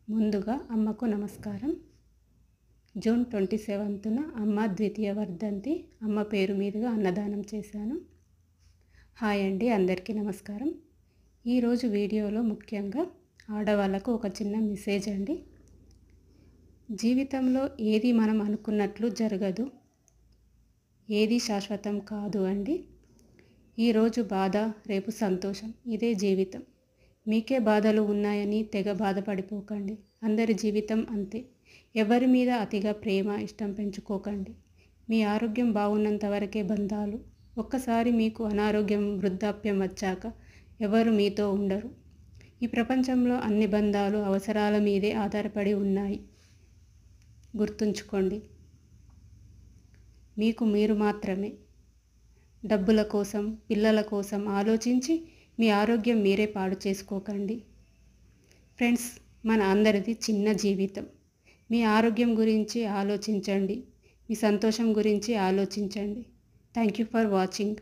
ముందుగా అమ్మకు నమస్కారం. జూన్ 27న అమ్మ ద్వితీయ వర్ధంతి. అమ్మ పేరు మీదుగా అన్నదానం చేశాను. హాయ్ అండి, అందరికీ నమస్కారం. ఈరోజు వీడియోలో ముఖ్యంగా ఆడవాళ్ళకు ఒక చిన్న మెసేజ్ అండి. జీవితంలో ఏది మనం అనుకున్నట్లు జరగదు, ఏది శాశ్వతం కాదు అండి. ఈరోజు బాధ, రేపు సంతోషం, ఇదే జీవితం. మీకే బాధలు ఉన్నాయని తెగ బాధపడిపోకండి. అందరి జీవితం అంతే. ఎవరి మీద అతిగా ప్రేమ, ఇష్టం పెంచుకోకండి. మీ ఆరోగ్యం బాగున్నంత వరకే బంధాలు. ఒక్కసారి మీకు అనారోగ్యం, వృద్ధాప్యం వచ్చాక ఎవరు మీతో ఉండరు. ఈ ప్రపంచంలో అన్ని బంధాలు అవసరాల మీదే ఆధారపడి ఉన్నాయి. గుర్తుంచుకోండి, మీకు మీరు మాత్రమే. డబ్బుల కోసం, పిల్లల కోసం ఆలోచించి మీ ఆరోగ్యం మీరే పాడు చేసుకోకండి. ఫ్రెండ్స్, మన అందరిది చిన్న జీవితం. మీ ఆరోగ్యం గురించి ఆలోచించండి, మీ సంతోషం గురించి ఆలోచించండి. Thank you for watching.